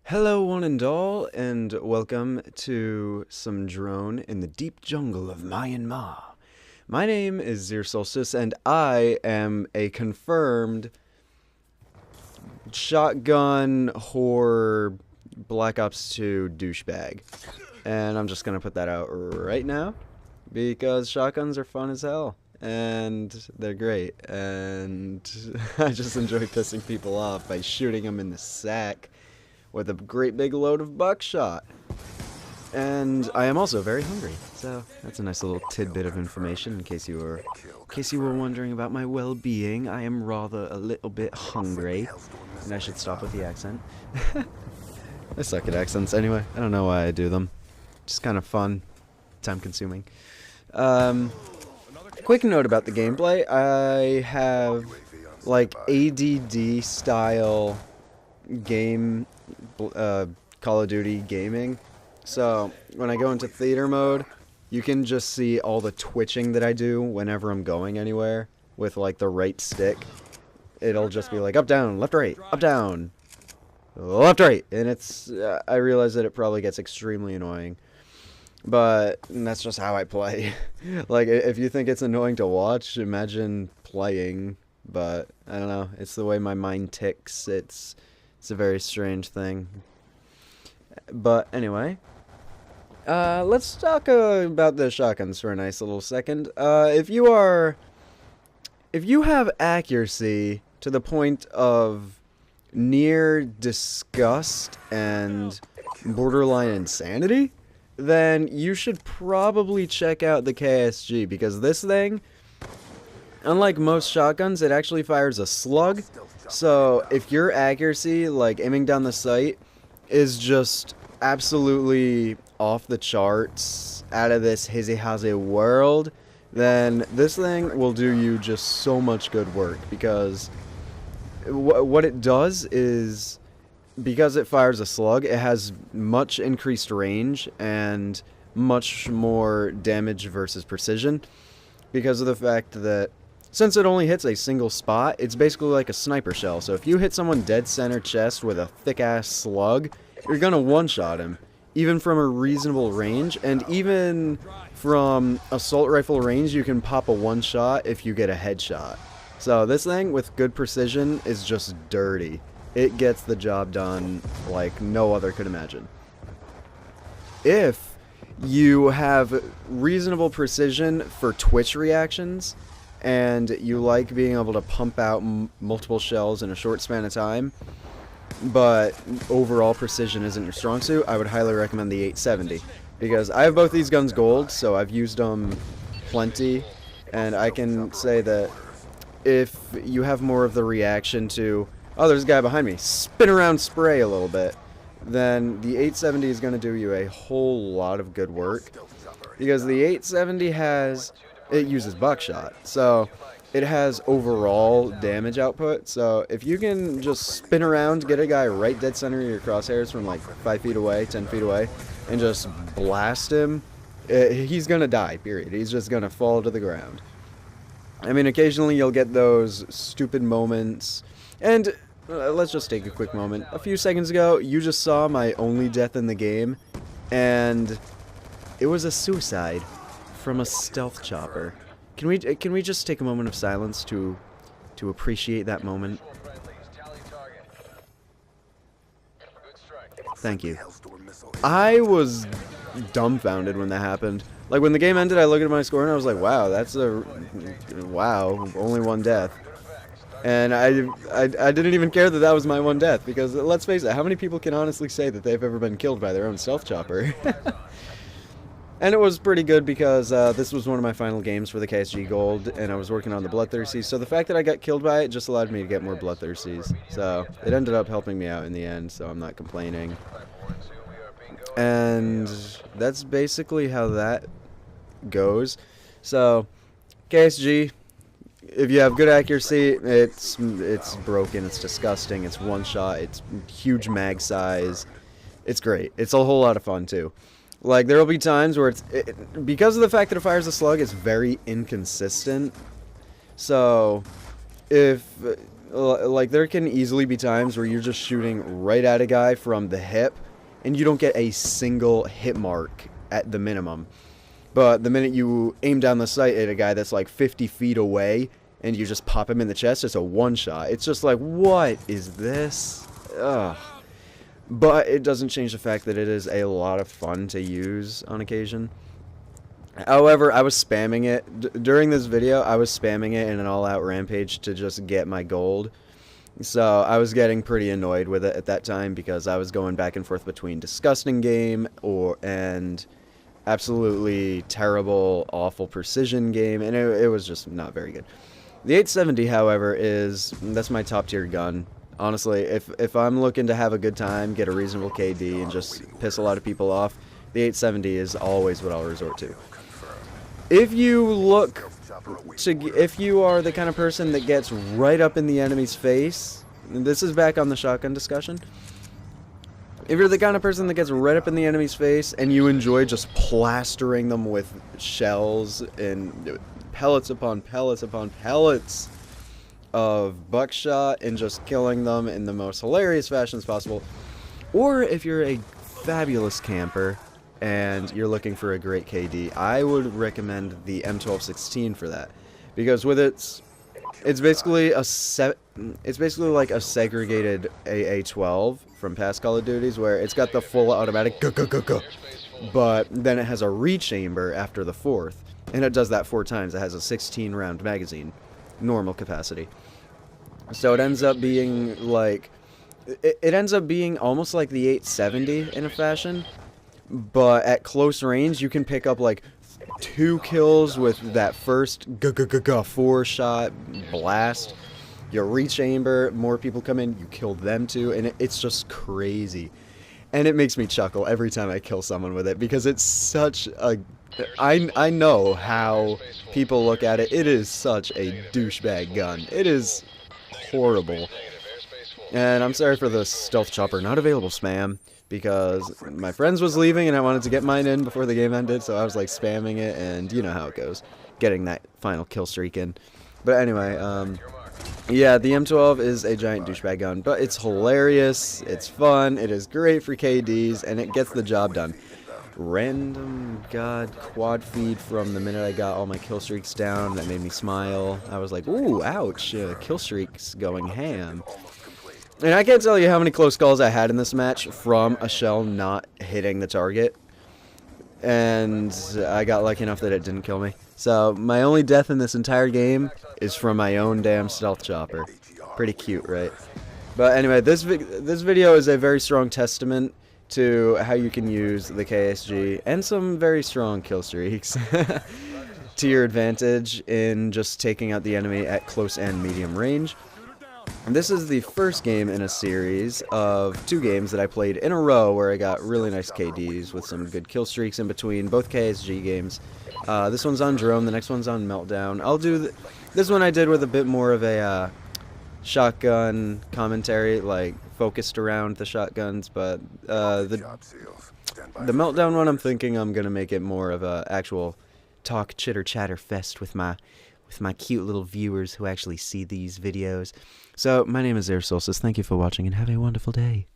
Hello, one and all, and welcome to some drone in the deep jungle of Myanmar. My name is Zir Solstice, and I am a confirmed shotgun whore Black Ops 2 douchebag. And I'm just gonna put that out right now, because shotguns are fun as hell. And they're great, and I just enjoy pissing people off by shooting them in the sack with a great big load of buckshot. And I am also very hungry, so that's a nice little tidbit of information in case you were wondering about my well-being. I am rather a little bit hungry, and I should stop with the accent. I suck at accents anyway. I don't know why I do them. Just kind of fun, time-consuming. Quick note about the gameplay. I have like ADD style game Call of Duty gaming. So when I go into theater mode, you can just see all the twitching that I do whenever I'm going anywhere with like the right stick. It'll just be like up, down, left, right, up, down, left, right. And it's, I realize that it probably gets extremely annoying. But that's just how I play. Like, if you think it's annoying to watch, imagine playing. But I don't know, it's the way my mind ticks. It's a very strange thing. But anyway, let's talk about the shotguns for a nice little second. If you have accuracy to the point of near disgust and borderline insanity, then you should probably check out the KSG, because this thing, unlike most shotguns, it actually fires a slug. So if your accuracy, like aiming down the sight, is just absolutely off the charts, out of this hizzy-hazzy world, then this thing will do you just so much good work, because what it does is, because it fires a slug, it has much increased range and much more damage versus precision, because of the fact that since it only hits a single spot, it's basically like a sniper shell. So if you hit someone dead center chest with a thick-ass slug, you're gonna one-shot him, even from a reasonable range. And even from assault rifle range, you can pop a one-shot if you get a headshot. So this thing, with good precision, is just dirty. It gets the job done like no other could imagine. If you have reasonable precision for twitch reactions, and you like being able to pump out multiple shells in a short span of time, but overall precision isn't your strong suit, I would highly recommend the 870. Because I have both these guns gold, so I've used them plenty, and I can say that if you have more of the reaction to, oh, there's a guy behind me, spin around spray a little bit, then the 870 is going to do you a whole lot of good work. Because the 870 it uses buckshot, so it has overall damage output. So if you can just spin around, get a guy right dead center of your crosshairs from like 5 feet away, 10 feet away, and just blast him, he's going to die, period. He's just going to fall to the ground. I mean, occasionally you'll get those stupid moments, and let's just take a quick moment. A few seconds ago, you just saw my only death in the game, and it was a suicide from a stealth chopper. Can we just take a moment of silence to appreciate that moment? Thank you. I was dumbfounded when that happened. Like, when the game ended, I looked at my score and I was like, wow, only one death. And I didn't even care that that was my one death, because let's face it, how many people can honestly say that they've ever been killed by their own stealth chopper? And it was pretty good, because this was one of my final games for the KSG Gold, and I was working on the Bloodthirsties, so the fact that I got killed by it just allowed me to get more Bloodthirsties. So it ended up helping me out in the end, so I'm not complaining. And that's basically how that goes. So KSG, if you have good accuracy, it's broken, it's disgusting, it's one shot, it's huge mag size, it's great. It's a whole lot of fun too. Like, there will be times where because of the fact that it fires a slug, it's very inconsistent. So if Like, there can easily be times where you're just shooting right at a guy from the hip, and you don't get a single hit mark at the minimum. But the minute you aim down the sight at a guy that's like 50 feet away, and you just pop him in the chest, it's a one-shot. It's just like, what is this? Ugh. But it doesn't change the fact that it is a lot of fun to use on occasion. However, I was spamming it. During this video, I was spamming it in an all-out rampage to just get my gold. So I was getting pretty annoyed with it at that time because I was going back and forth between disgusting game and absolutely terrible, awful precision game, and it was just not very good. The 870, however, that's my top tier gun. Honestly, if I'm looking to have a good time, get a reasonable KD, and just piss a lot of people off, the 870 is always what I'll resort to. If you are the kind of person that gets right up in the enemy's face, and this is back on the shotgun discussion. If you're the kind of person that gets right up in the enemy's face and you enjoy just plastering them with shells and pellets upon pellets upon pellets of buckshot and just killing them in the most hilarious fashions possible, or if you're a fabulous camper and you're looking for a great KD, I would recommend the M1216 for that, because with it's basically like a segregated AA-12 from past Call of Duties, where it's got the full automatic but then it has a rechamber after the fourth, and it does that 4 times. It has a 16 round magazine, normal capacity. So it ends up being like, it ends up being almost like the 870 in a fashion, but at close range you can pick up like 2 kills with that first 4-shot blast. You rechamber, more people come in, you kill them too, and it's just crazy. And it makes me chuckle every time I kill someone with it, because it's such a... I know how people look at it. It is such a douchebag gun. It is horrible. And I'm sorry for the stealth chopper not available spam, because my friends was leaving and I wanted to get mine in before the game ended, so I was like spamming it, and you know how it goes, getting that final kill streak in. But anyway, yeah, the M12 is a giant douchebag gun, but it's hilarious, it's fun, it is great for KDs, and it gets the job done. Random god quad feed from the minute I got all my kill streaks down, that made me smile. I was like, ooh, ouch, kill streaks going ham. And I can't tell you how many close calls I had in this match from a shell not hitting the target. And I got lucky enough that it didn't kill me. So my only death in this entire game is from my own damn stealth chopper. Pretty cute, right? But anyway, this video is a very strong testament to how you can use the KSG and some very strong kill streaks to your advantage in just taking out the enemy at close and medium range. And this is the first game in a series of 2 games that I played in a row where I got really nice KDs with some good kill streaks in between, both KSG games. This one's on Drone, the next one's on Meltdown. I'll do this one I did with a bit more of a shotgun commentary, like focused around the shotguns, but the Meltdown one, I'm thinking I'm gonna make it more of a actual talk chitter chatter fest with my cute little viewers who actually see these videos. So my name is Air Solstice. Thank you for watching and have a wonderful day.